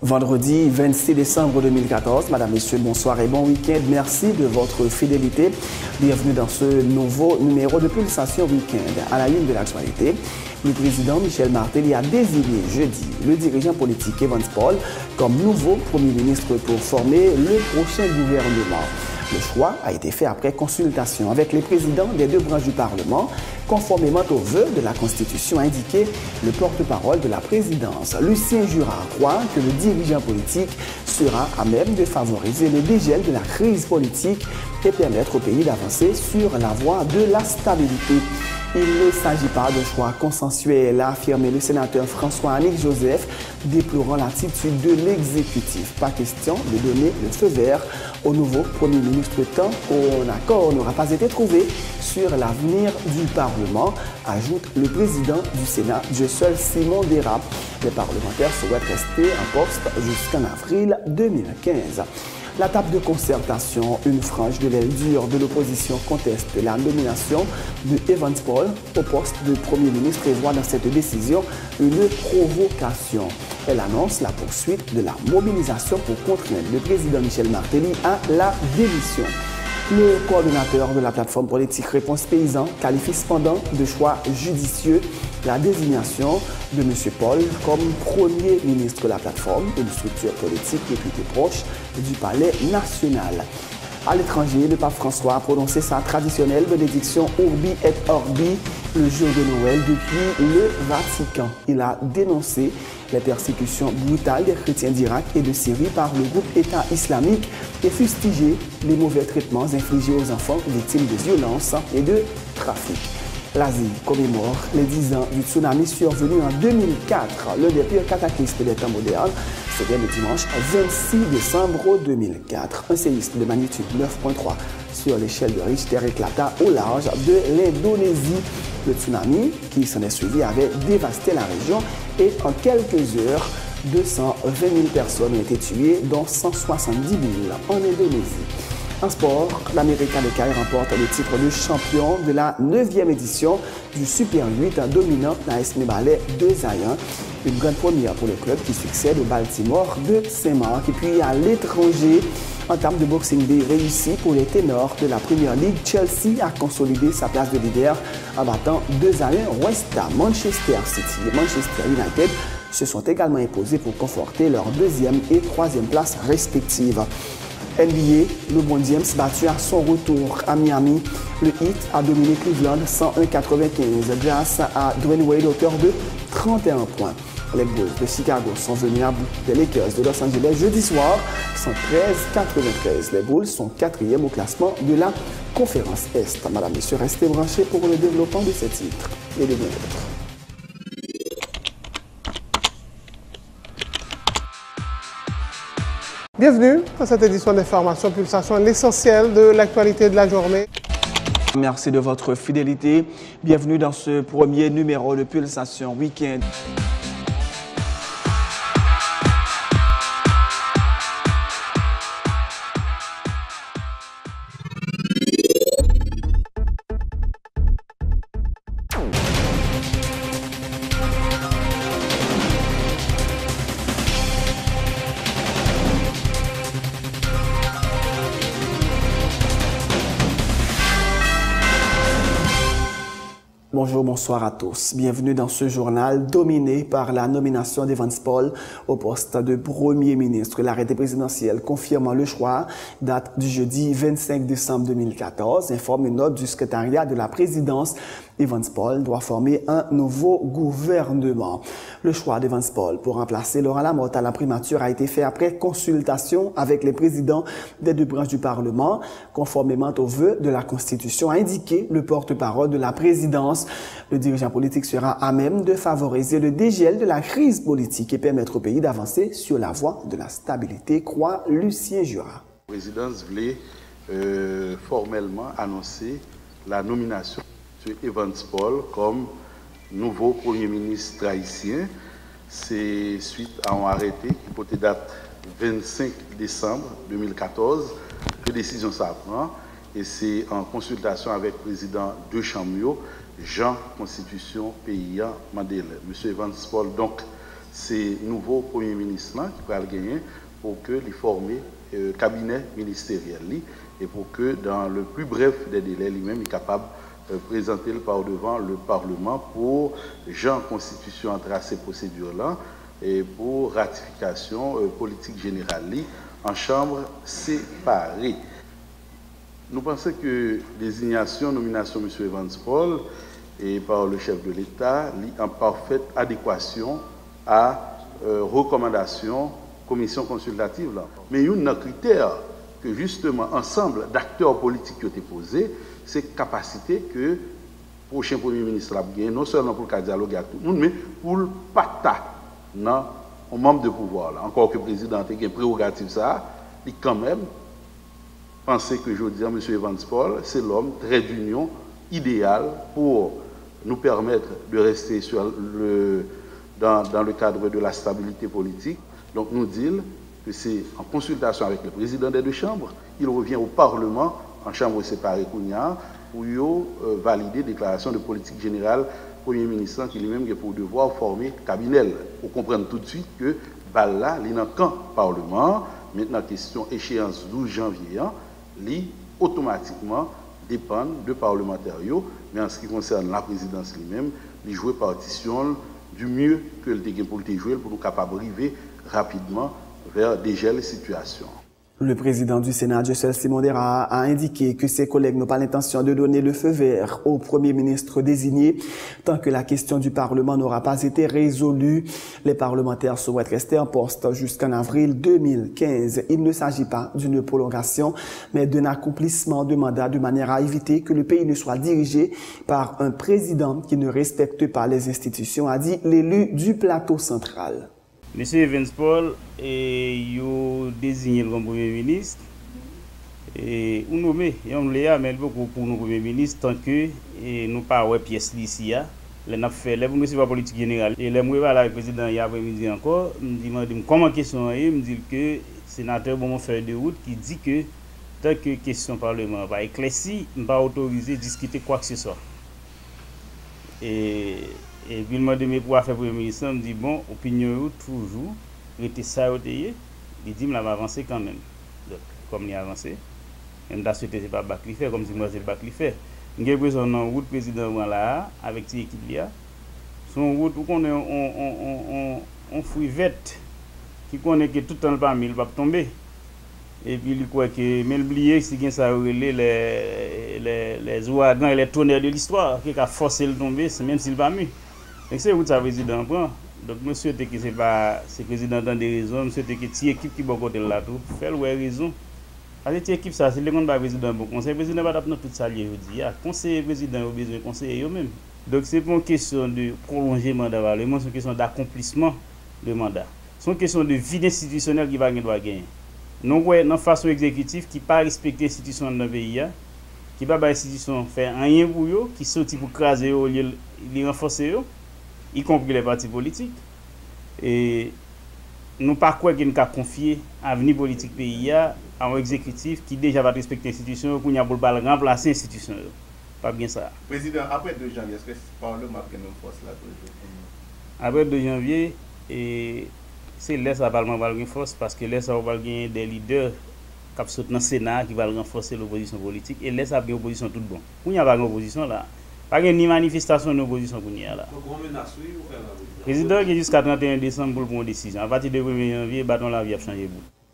Vendredi 26 décembre 2014, Madame, Messieurs, bonsoir et bon week-end. Merci de votre fidélité. Bienvenue dans ce nouveau numéro de Pulsation Week-end. À la une de l'actualité, le président Michel Martelly a désigné jeudi le dirigeant politique Evans Paul comme nouveau Premier ministre pour former le prochain gouvernement. Le choix a été fait après consultation avec les présidents des deux branches du Parlement, conformément aux vœux de la Constitution indiqué le porte-parole de la présidence. Lucien Jurard croit que le dirigeant politique sera à même de favoriser le dégel de la crise politique et permettre au pays d'avancer sur la voie de la stabilité. Il ne s'agit pas d'un choix consensuel, a affirmé le sénateur François-Annick Joseph, déplorant l'attitude de l'exécutif. Pas question de donner le feu vert au nouveau Premier ministre tant qu'un accord n'aura pas été trouvé sur l'avenir du Parlement, ajoute le président du Sénat, Dieu seul Simon Dérap. Les parlementaires souhaitent rester en poste jusqu'en avril 2015. La table de concertation, une frange de l'aile dure de l'opposition conteste la nomination de Evans Paul au poste de Premier ministre et voit dans cette décision une provocation. Elle annonce la poursuite de la mobilisation pour contraindre le président Michel Martelly à la démission. Le coordonnateur de la plateforme politique Réponse Paysan qualifie cependant de choix judicieux la désignation de M. Paul comme Premier ministre de la plateforme, une structure politique réputée proche du Palais national. À l'étranger, le pape François a prononcé sa traditionnelle bénédiction Urbi et Orbi le jour de Noël depuis le Vatican. Il a dénoncé les persécutions brutales des chrétiens d'Irak et de Syrie par le groupe État islamique et fustigé les mauvais traitements infligés aux enfants victimes de violences et de trafic. L'Asie commémore les 10 ans du tsunami survenu en 2004, l'un des pires cataclysmes des temps modernes. C'était le dimanche 26 décembre 2004. Un séisme de magnitude 9.3 sur l'échelle de Richter éclata au large de l'Indonésie. Le tsunami qui s'en est suivi avait dévasté la région et en quelques heures, 220 000 personnes ont été tuées, dont 170 000 en Indonésie. En sport, l'Américain de Caille remporte le titre de champion de la 9e édition du Super 8 en dominant l'AS Mebalais 2-1. Une grande première pour le club qui succède au Baltimore de Saint-Marc. Et puis à l'étranger, en termes de Boxing Day réussi pour les ténors de la Premier League, Chelsea a consolidé sa place de leader en battant 2-1 West Ham. Manchester City et Manchester United se sont également imposés pour conforter leur 2e et 3e place respectives. NBA, LeBron James battu à son retour à Miami. Le Heat a dominé Cleveland 101-95 grâce à Dwayne Wade, auteur de 31 points. Les Bulls de Chicago sont venus à bout des Lakers de Los Angeles jeudi soir 113-93. Les Bulls sont 4e au classement de la conférence Est. Madame, Messieurs, restez branchés pour le développement de ces titres et de bien d'autres. Bienvenue à cette édition d'Information Pulsation, l'essentiel de l'actualité de la journée. Merci de votre fidélité. Bienvenue dans ce premier numéro de Pulsation Week-end. Bonjour, bonsoir à tous. Bienvenue dans ce journal dominé par la nomination d'Evans Paul au poste de Premier ministre. L'arrêté présidentiel confirmant le choix date du jeudi 25 décembre 2014, informe une note du secrétariat de la présidence. Evans Paul doit former un nouveau gouvernement. Le choix d'Evans Paul pour remplacer Laurent Lamotte à la primature a été fait après consultation avec les présidents des deux branches du Parlement, conformément aux vœux de la Constitution, a indiqué le porte-parole de la présidence. Le dirigeant politique sera à même de favoriser le dégel de la crise politique et permettre au pays d'avancer sur la voie de la stabilité, croit Lucien Jurard. La présidence voulait formellement annoncer la nomination de Evans Paul comme nouveau Premier ministre haïtien. C'est suite à un arrêté qui portait date 25 décembre 2014 que décision ça prend. Et c'est en consultation avec le président de Chamio, Jean Constitution Paysan Mandela. Monsieur Evans Paul donc c'est nouveau Premier ministre là, qui va le gagner pour que les former cabinet ministériel et pour que dans le plus bref des délais lui-même est capable de présenter par devant le Parlement pour genre constitution entre ces procédures-là et pour ratification politique générale en chambre séparée. Nous pensons que désignation, nomination de M. Evans Paul et par le chef de l'État est en parfaite adéquation à recommandation commission consultative là. Mais il y a un critère que justement ensemble d'acteurs politiques qui ont été posés, c'est capacité que le prochain Premier ministre a gagné, non seulement pour le dialogue à tout le monde, mais pour le pata non, au membre de pouvoir là. Encore que le président a une prérogative ça, il quand même penser que je dis à M. Evans Paul, c'est l'homme trait d'union idéal pour nous permettre de rester dans le cadre de la stabilité politique. Donc nous disons que c'est en consultation avec le président des deux chambres, il revient au Parlement en chambre séparée Kounia pour valider la déclaration de politique générale Premier ministre qui lui-même a pour devoir former cabinet. Vous comprenez tout de suite que là, il y a un camp Parlement. Maintenant, question échéance 12 janvier, li automatiquement dépend de parlementaires. Mais en ce qui concerne la présidence lui-même, il joue partition du mieux que le dégât pour le jouer pour nous capables d'arriver rapidement vers dégel situation. Le président du Sénat, Joël Simon-Dera, a indiqué que ses collègues n'ont pas l'intention de donner le feu vert au Premier ministre désigné tant que la question du Parlement n'aura pas été résolue. Les parlementaires souhaitent rester en poste jusqu'en avril 2015. Il ne s'agit pas d'une prolongation, mais d'un accomplissement de mandat de manière à éviter que le pays ne soit dirigé par un président qui ne respecte pas les institutions, a dit l'élu du plateau central. Monsieur Evans Paul est désigné comme Premier ministre et on nommé on l'a mais beaucoup pour nous Premier ministre tant que nous pas ouais pièce ici les n'a fait les pour la politique générale et les moi là le président hier après-midi encore me dit comment question me dit que sénateur bon faire de route qui dit que tant que question parlement va éclairci pas autorisé discuter quoi que ce soit et puis, il m'a demandé pour faire Premier ministre, il me dit, bon, opinion toujours, il était ça, il dit, il va avancer quand même. Donc, comme il a avancé, il m'a souhaité que ce n'est pas Bakli fait, comme si moi c'est le Bakli fait. Il y a besoin d'un route président là, avec cette équipe là. Son route, où on est on fruit verte, qui connaît que tout le temps, il va tomber. Et puis, il croit que, mais oublier, c'est ça les ouragans et les tonnerres de l'histoire, qui a forcé le tomber, même s'il va mieux. C'est où ça président prend. Donc monsieur souhaite que c'est pas c'est président dans des raisons, monsieur souhaite que cette équipe qui bon côté là tout faire ouais raison. Parce que cette équipe ça c'est le monde pas président bon conseil président pas dans tout ça lié dit conseiller président au besoin conseiller eux même. Donc c'est pas une question de prolonger mandat parlement, c'est une question d'accomplissement de mandat. C'est une question de vie institutionnelle qui va gagner. Non ouais dans façon exécutive qui pas respecter institution dans le pays qui pas institution faire rien pour eux, qui sorti pour craser eux, les renforcer eux. Y compris les partis politiques. Et nous pas quoi qu'il a confié l'avenir politique pays à un exécutif qui déjà va respecter l'institution, qui a pour remplacer l'institution. Pas bien ça. Président, après 2 janvier, est-ce que le Parlement a une force là après 2 janvier, c'est là ça Parlement va avoir force parce que là ça va gagner des leaders qui sont dans le Sénat qui va renforcer l'opposition politique et là ça va une opposition tout bon. Il n'y a pas d'opposition là. Pas ni manifestation ni opposition pour nous là. Le président qui jusqu'à 31 décembre pour prendre une décision. À partir du 1er janvier, bâton la vie a changé.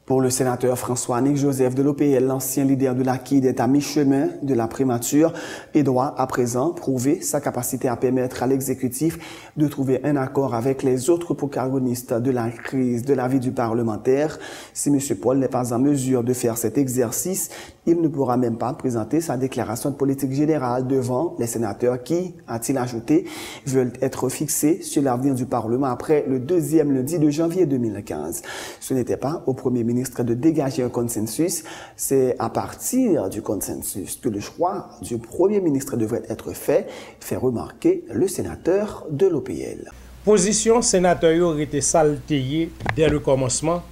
Pour le sénateur François-Nick Joseph de l'OPL, l'ancien leader de l'AKID est à mi-chemin de la primature et doit à présent prouver sa capacité à permettre à l'exécutif de trouver un accord avec les autres protagonistes de la crise de la vie du parlementaire. Si M. Paul n'est pas en mesure de faire cet exercice, il ne pourra même pas présenter sa déclaration de politique générale devant les sénateurs qui, a-t-il ajouté, veulent être fixés sur l'avenir du Parlement après le 2e lundi de janvier 2015. Ce n'était pas au Premier ministre de dégager un consensus, c'est à partir du consensus que le choix du Premier ministre devrait être fait remarquer le sénateur de l'OPL. Position sénateur aurait été saltée dès le commencement.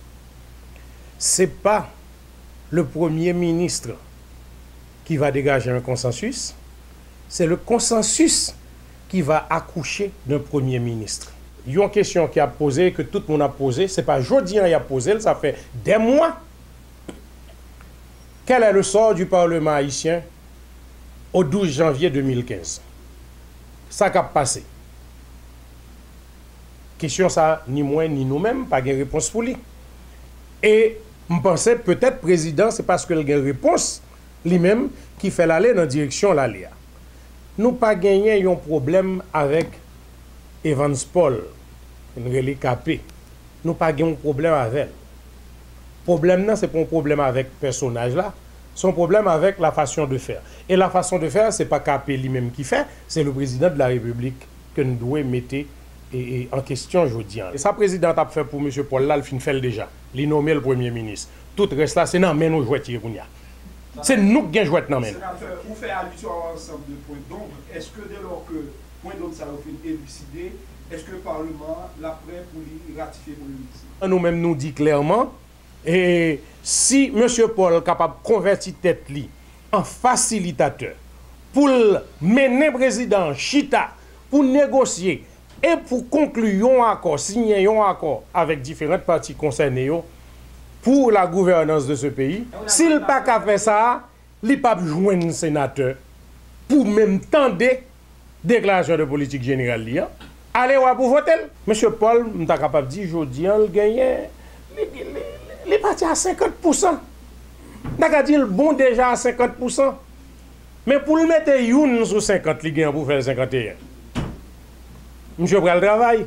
C'est pas le Premier ministre qui va dégager un consensus, c'est le consensus qui va accoucher d'un Premier ministre. Il y a une question qui a posé, que tout le monde a posé, ce n'est pas aujourd'hui qu'il a posé, ça fait des mois. Quel est le sort du Parlement haïtien au 12 janvier 2015? Ça qui a passé. Question ça, ni moi ni nous-mêmes, pas de réponse pour lui. Et je pensais peut-être président, c'est parce qu'il a une réponse lui-même qui fait l'aller dans la direction l'aller. Nous pas gagné un problème avec Evans Paul, une relicapé. Nous pas gagné un problème avec elle. Problème, ce n'est pas un problème avec le personnage là, c'est un problème avec la façon de faire. Et la façon de faire, ce n'est pas Capé lui-même qui fait, c'est le président de la République que nous devons mettre en question aujourd'hui. Et ça, le président a fait pour M. Paul là, il fait déjà. Il nommé le Premier ministre. Tout reste là, c'est non, mais nous jouons. C'est nous qui jouons dans le Vous faites allusion à un ensemble de points d'ombre. Est-ce que dès lors que point d'ombre ça a été élucidé, est-ce que le Parlement l'a prêt pour ratifier le ministre? Nous-mêmes nous dit clairement, et si M. Paul est capable de convertir tête en facilitateur pour mener le président Chita, pour négocier et pour conclure un accord, signer un accord avec différentes parties concernées pour la gouvernance de ce pays, s'il n'a pas qu'à faire ça, il n'a pas joindre un sénateur pour même tendre déclaration de politique générale. Allez, pour voter. M. Paul, je suis capable de dire, aujourd'hui, il gagne, il est parti à 50%. Il a dit, bon déjà à 50%. Mais pour le mettre une sur 50, il gagne pour faire 51. Monsieur prend le travail.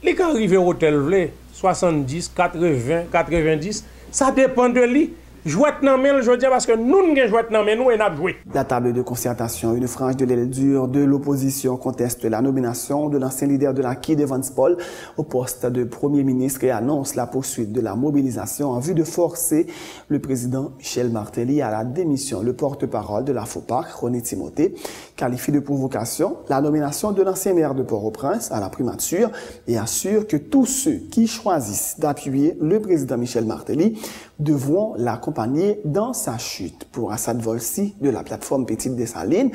Il quand arrive au hôtel, 70, 80, 90, ça dépend de lui. Jouet nan men, je dis parce que nous n'avons joué nan men, nous avons joué. La table de concertation, une frange de l'aile dure de l'opposition conteste la nomination de l'ancien leader de la Kid Evans Paul au poste de Premier ministre et annonce la poursuite de la mobilisation en vue de forcer le président Michel Martelly à la démission. Le porte-parole de la FOPAC, René Timothée, qualifie de provocation la nomination de l'ancien maire de Port-au-Prince à la primature et assure que tous ceux qui choisissent d'appuyer le président Michel Martelly devront l'accompagner dans sa chute. Pour Assad Volsi de la plateforme Petite Dessalines,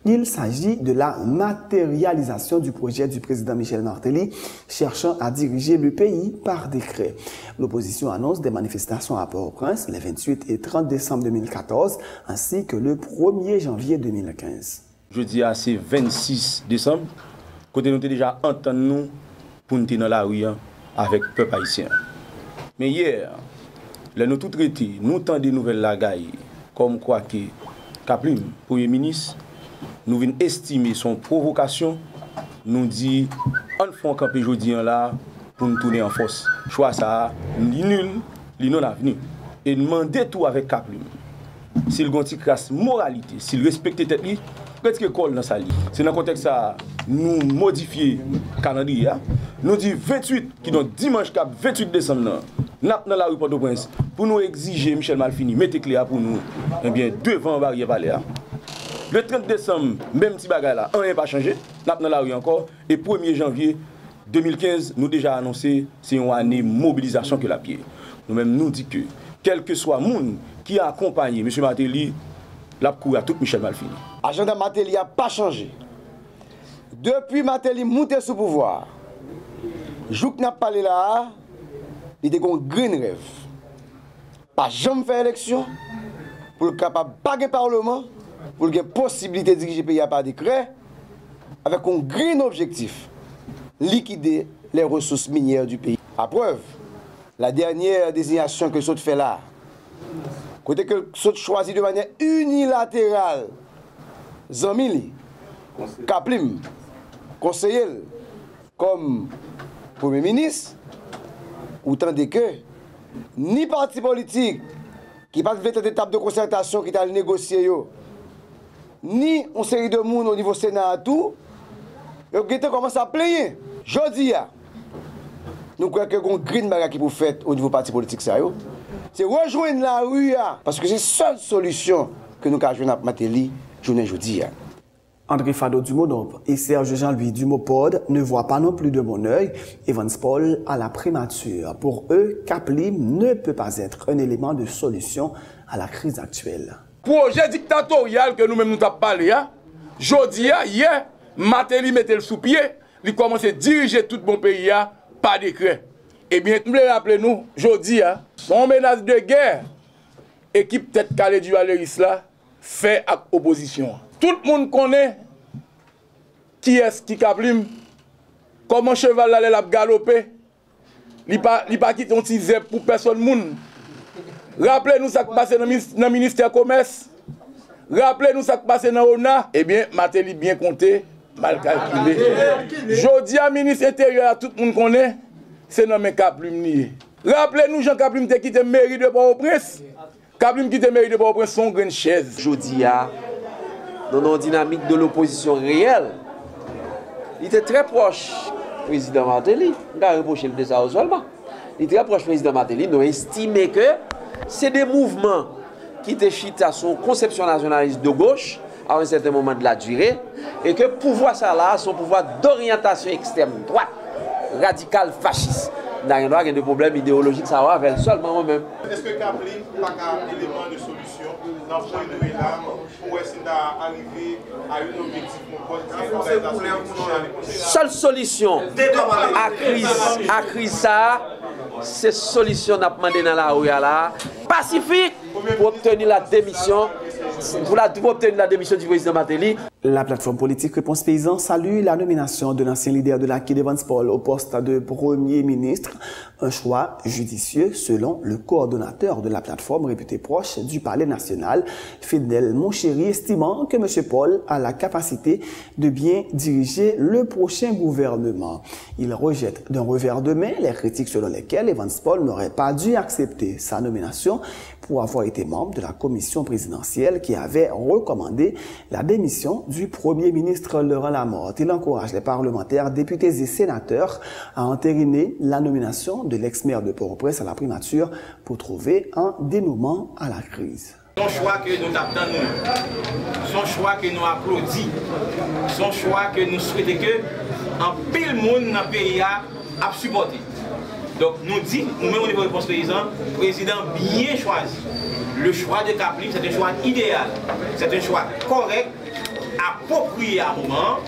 il s'agit de la matérialisation du projet du président Michel Martelly cherchant à diriger le pays par décret. L'opposition annonce des manifestations à Port-au-Prince les 28 et 30 décembre 2014 ainsi que le 1er janvier 2015. Jeudi à c'est 26 décembre, côté nous déjà entendu nous pour nous dans la rue avec le peuple haïtien. Mais hier, nous tout traité, nous tant des nouvelles lagailles, comme quoi que Kaplim, Premier ministre, nous venons estimer son provocation, nous dit, on fait un campé aujourd'hui là pour nous tourner en force. Choix ça, ni nul, ni non avenu. Et demander tout avec Kaplim. S'il a une crasse moralité, s'il respecte tête li, qu'est-ce que colle dans sa vie? C'est dans le contexte ça, nous modifier le calendrier. Nous dit 28, qui est dimanche 28 décembre, nous dans la rue Port-au-Prince, pour nous exiger Michel Malfini, mettez clé pour nous, eh bien, devant la barrière Palais. Le 30 décembre, même petit bagage là, rien n'a pas changé, nous dans la rue encore, et 1er janvier 2015, nous déjà annoncé, c'est une année mobilisation que la pied. Nous-mêmes nous dit que, quel que soit le monde qui a accompagné M. Martelly, la cour à tout Michel Malfini. L'agenda Martelly n'a pas changé. Depuis Martelly monté sous pouvoir, Jouk n'a pas parlé là, il était un grand rêve. Pas jamais faire élection, pour le capable de paguer Parlement, pour le possibilité de diriger le pays par décret, avec un grand objectif, liquider les ressources minières du pays. À preuve, la dernière désignation que Sot fait là, côté que Sot choisit de manière unilatérale, Zamili, Kaplim, conseiller comme Premier ministre, autant que ni parti politique qui passe cette étape de concertation qui a négocié, ni une série de monde au niveau Sénat tout, ils ont commencé à plaindre. Jodi, nous croyons que y a un green bag qui pour faire au niveau parti politique, c'est rejoindre la rue, parce que c'est la seule solution que nous avons joué à Martelly, journée jeudi. André Fado du Monop et Serge Jean-Louis du Mopod ne voient pas non plus de bon œil Evans Paul à la primature. Pour eux, Kaplim ne peut pas être un élément de solution à la crise actuelle. Projet dictatorial que nous-mêmes nous avons parlé, jeudi, hier, Martelly mettait le sous-pied il commence à diriger tout bon pays par décret. Eh bien, nous rappelez-nous, aujourd'hui, son menace de guerre, équipe tête calée du Valéris là, fait avec opposition. Tout le monde connaît qui est-ce qui Kaplim, comment cheval là l'a galopé, il pas quitté un petit zèbre pour personne monde. Rappelez-nous ça qui passe dans le ministère du Commerce. Rappelez-nous ça qui passe dans l'ONA. Eh bien, Matéli bien compté, mal calculé. Jodi à ministre intérieur, tout le monde connaît, c'est nommé Kaplim nié. Rappelez-nous Jean Kaplim qui quitté mairie de Port-au-Prince. Kaplim qui quitté mairie de Port-au-Prince son grande chaise. Jodi à dans une dynamique de l'opposition réelle. Il était très proche du président Matéli. On a reproché le ça seulement. Il était très proche du président Matéli. Nous estimons que c'est des mouvements qui étaient chita son conception nationaliste de gauche à un certain moment de la durée et que pouvoir ça là, son pouvoir d'orientation extrême droite, radicale, fasciste. Nous n'avons pas de problème idéologique, ça va avec seulement moi-même. Est-ce que Kaplim n'a pas un élément de solution dans le point de vue là pour essayer d'arriver à un objectif? Seule solution à crise ça, c'est solution n'a demandé dans la rue là, pacifique pour obtenir la démission. Pour obtenir la démission du président Matéli. La plateforme politique Réponse Paysan salue la nomination de l'ancien leader de la Evans Paul au poste de Premier ministre. Un choix judicieux selon le coordonnateur de la plateforme réputé proche du Palais national, Fidel Monchéry, estimant que M. Paul a la capacité de bien diriger le prochain gouvernement. Il rejette d'un revers de main les critiques selon lesquelles Evans Paul n'aurait pas dû accepter sa nomination pour avoir été membre de la commission présidentielle qui avait recommandé la démission du Premier ministre Laurent Lamotte. Il encourage les parlementaires, députés et sénateurs à entériner la nomination de l'ex-maire de Port-au-Prince à la primature pour trouver un dénouement à la crise. Son choix que nous attendons, son choix que nous applaudissons, son choix que nous souhaitons que en pile monde dans le pays a supporté. Donc nous disons, nous-mêmes au niveau de Réponse Paysan, le président bien choisi. Le choix de Kaplim, c'est un choix idéal, c'est un choix correct, approprié à un moment.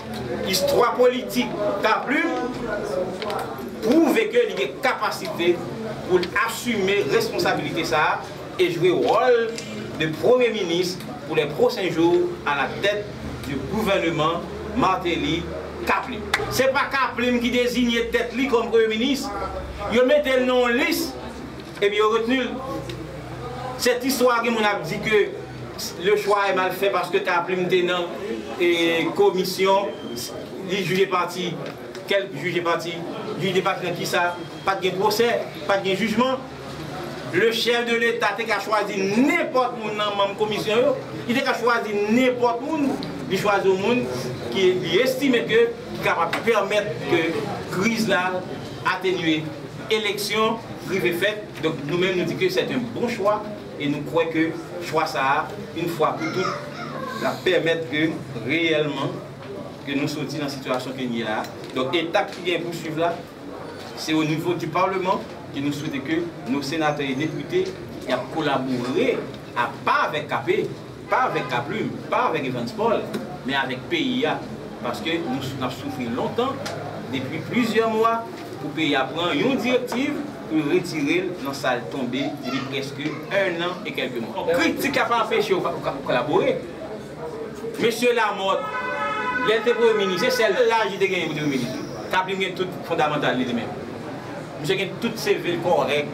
Histoire politique, Kaplim prouve qu'il a une capacité pour assumer responsabilité ça et jouer le rôle de Premier ministre pour les prochains jours à la tête du gouvernement Matéli Kaplim. Ce n'est pas Kaplim qui désigne tête comme Premier ministre. Il met le nom en liste et puis il retenu. Cette histoire qui m'a dit que le choix est mal fait parce que Kaplim était dans la commission, il jugeait parti, quel juge parti dans qui ça, pas de procès, pas de jugement. Le chef de l'État a choisi n'importe qui dans la commission, il a choisi n'importe qui, il choisit un monde qui estime que est capable de permettre que la crise là atténue. Élection privée faite, donc nous-mêmes nous disons que c'est un bon choix et nous croyons que le choix ça, une fois pour toutes, va permettre que réellement que nous sortions dans la situation que nous sommes là. Donc l'étape qui vient pour suivre là, c'est au niveau du Parlement que nous souhaitons que nos sénateurs et députés collaborent, pas avec KP, pas avec Kaplim, pas avec Evans Paul, mais avec PIA. Parce que nous avons souffert longtemps, depuis plusieurs mois, pour le pays prendre une directive pour retirer dans la salle tombée depuis presque 1 an et quelques mois. Critique n'a pas empêché de collaborer. Monsieur Lamotte, il était Premier ministre, c'est celle-là qui a gagné pour le Premier ministre. Kaplim a tout fondamental lui-même. Monsieur a toutes ses villes correctes.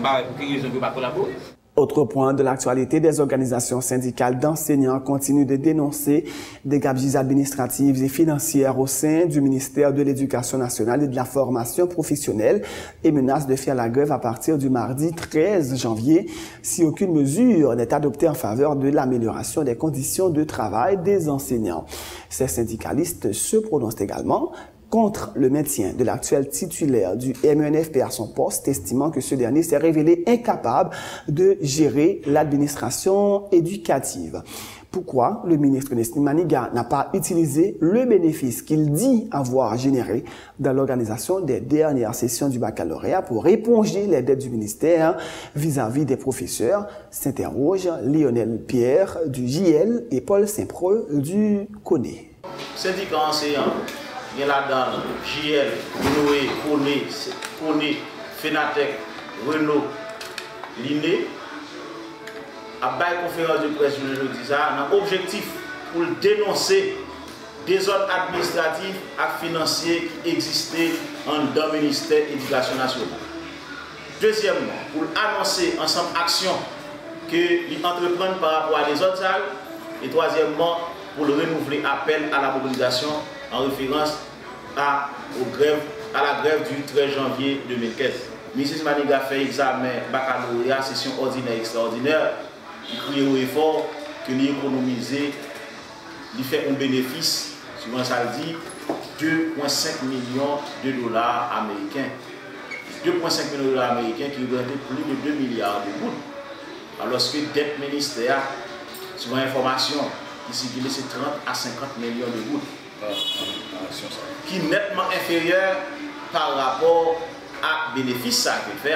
Pour qu'il ne peut pas collaborer. Autre point de l'actualité, des organisations syndicales d'enseignants continuent de dénoncer des gabegies administratives et financières au sein du ministère de l'Éducation nationale et de la formation professionnelle et menacent de faire la grève à partir du mardi 13 janvier si aucune mesure n'est adoptée en faveur de l'amélioration des conditions de travail des enseignants. Ces syndicalistes se prononcent également contre le maintien de l'actuel titulaire du MENFP à son poste, estimant que ce dernier s'est révélé incapable de gérer l'administration éducative. Pourquoi le ministre Nestlé Maniga n'a pas utilisé le bénéfice qu'il dit avoir généré dans l'organisation des dernières sessions du baccalauréat pour éponger les dettes du ministère vis-à-vis des professeurs, s'interroge Lionel Pierre du JL et Paul Saint-Preux du CONE. Syndicat enseignant il y a là-dedans JL, Noé, Kone, Fenatec, Renault, Liné, à une conférence de presse jeudi, ça un objectif pour dénoncer des ordres administratifs et financiers qui existaient dans le ministère de l'Éducation nationale. Deuxièmement, pour annoncer ensemble actions que les entreprennent par rapport à des autres salles. Et troisièmement, pour le renouveler appel à la mobilisation en référence à la grève du 13 janvier 2015. Mrs. Maniga fait examen baccalauréat, session ordinaire extraordinaire, qui crie au effort que l'économiser, il fait un bénéfice, souvent ça le dit, 2,5 millions de dollars américains. 2,5 millions de dollars américains qui représentent plus de 2 milliards de gouttes. Alors que dette ministère, sur l'information qui circule, c'est 30 à 50 millions de gouttes. Qui est nettement inférieur par rapport à bénéfice qu'il fait.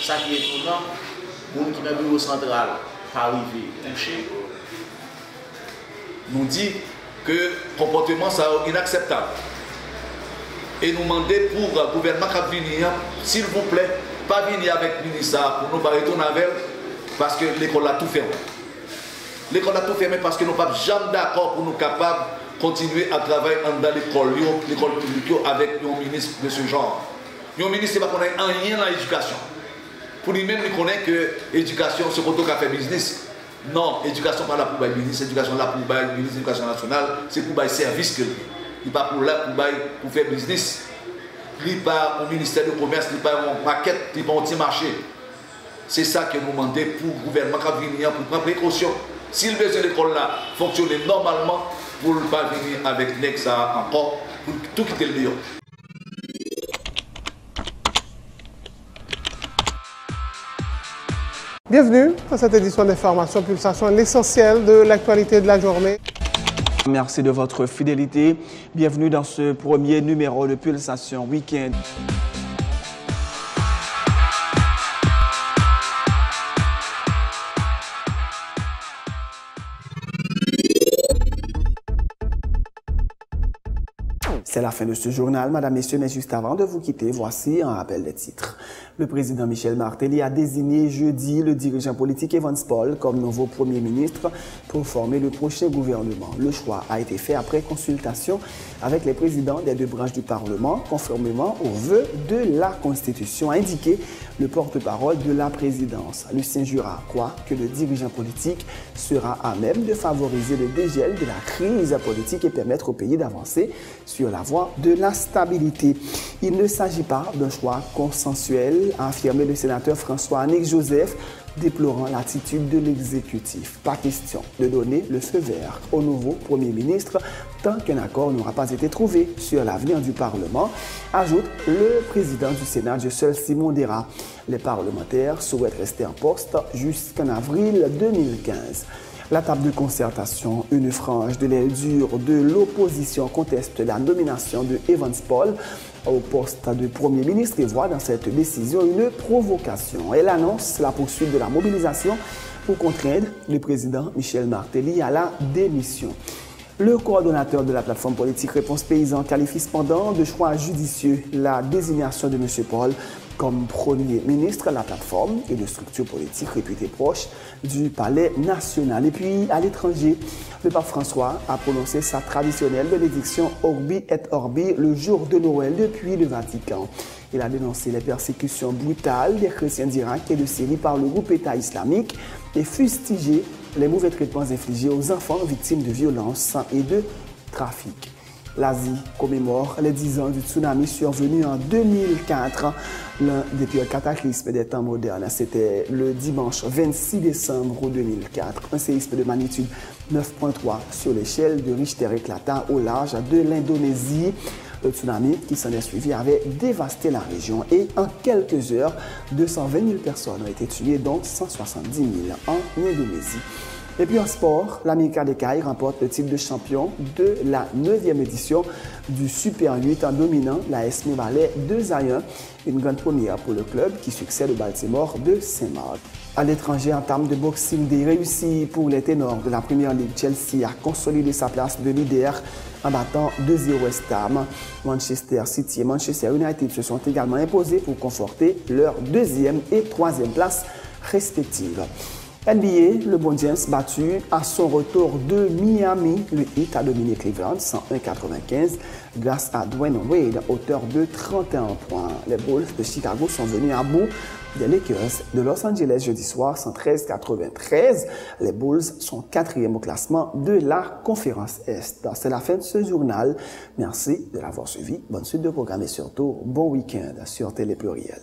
Ça qui est étonnant, pour qui dans le bureau central, pas arrivé touché. Nous dit que le comportement est inacceptable. Et nous demander pour le gouvernement qui venir, s'il vous plaît, pas venir avec le ministère pour nous retourner avec parce que l'école a tout fermé. L'école a tout fermé parce que nous ne sommes pas jamais d'accord pour nous capables de continuer à travailler dans l'école publique avec un ministre de ce genre. Un ministre ne connaît rien dans l'éducation. Pour lui-même, il connaît que l'éducation, c'est pour tout faire business. Non, l'éducation n'est pas là pour le business, l'éducation est là pour le ministre de l'Éducation nationale, c'est pour le service que il n'est pas pour là pour faire business. Il n'est pas au ministère du Commerce, il n'est pas en maquette, il n'est pas au petit marché. C'est ça que nous demandons pour le gouvernement qui venir pour prendre précaution. Si le besoin de l'école là fonctionne normalement, pour ne pas venir avec Nexa encore, pour tout quitter le Lyon. Bienvenue dans cette édition d'information Pulsation, l'essentiel de l'actualité de la journée. Merci de votre fidélité. Bienvenue dans ce premier numéro de Pulsation Week-end. C'est la fin de ce journal, Madame, Messieurs, mais juste avant de vous quitter, voici un rappel des titres. Le président Michel Martelly a désigné jeudi le dirigeant politique Evans Paul comme nouveau Premier ministre pour former le prochain gouvernement. Le choix a été fait après consultation avec les présidents des deux branches du Parlement, conformément aux vœux de la Constitution, a indiqué le porte-parole de la présidence. Lucien Jura croit que le dirigeant politique sera à même de favoriser le dégel de la crise politique et permettre au pays d'avancer sur la voie de la stabilité. Il ne s'agit pas d'un choix consensuel, a affirmé le sénateur François-Annick Joseph, déplorant l'attitude de l'exécutif. Pas question de donner le feu vert au nouveau Premier ministre tant qu'un accord n'aura pas été trouvé sur l'avenir du Parlement, ajoute le président du Sénat, Dieu-seul Simon Dera. Les parlementaires souhaitent rester en poste jusqu'en avril 2015. La table de concertation, une frange de l'aile dure de l'opposition conteste la nomination de Evans Paul au poste de Premier ministre et voit dans cette décision une provocation. Elle annonce la poursuite de la mobilisation pour contraindre le président Michel Martelly à la démission. Le coordonnateur de la plateforme politique Réponse Paysan qualifie cependant de choix judicieux la désignation de M. Paul comme Premier ministre. La plateforme et de structures politiques réputées proches du Palais national. Et puis, à l'étranger, le pape François a prononcé sa traditionnelle bénédiction Orbi et Orbi le jour de Noël depuis le Vatican. Il a dénoncé les persécutions brutales des chrétiens d'Irak et de Syrie par le groupe État islamique et fustigé les mauvais traitements infligés aux enfants victimes de violences et de trafic. L'Asie commémore les 10 ans du tsunami survenu en 2004, l'un des pires cataclysmes des temps modernes. C'était le dimanche 26 décembre 2004. Un séisme de magnitude 9.3 sur l'échelle de Richter éclata au large de l'Indonésie. Le tsunami qui s'en est suivi avait dévasté la région et en quelques heures, 220 000 personnes ont été tuées, dont 170 000 en Indonésie. Et puis en sport, l'América des Cayes remporte le titre de champion de la 9e édition du Super 8 en dominant la S Valais 2-1, une grande première pour le club qui succède au Baltimore de Saint-Marc. À l'étranger, en termes de boxing, des réussis pour les ténors de la Première Ligue. Chelsea a consolidé sa place de leader en battant 2-0 West Ham. Manchester City et Manchester United se sont également imposés pour conforter leur 2e et 3e place respectives. NBA, le Bon James battu à son retour de Miami. Le Heat a dominé Cleveland 101-95 grâce à Dwayne Wade, auteur de 31 points. Les Bulls de Chicago sont venus à bout des Lakers de Los Angeles jeudi soir 113-93. Les Bulls sont 4e au classement de la conférence Est. C'est la fin de ce journal. Merci de l'avoir suivi. Bonne suite de programme et surtout bon week-end sur Télé Pluriel.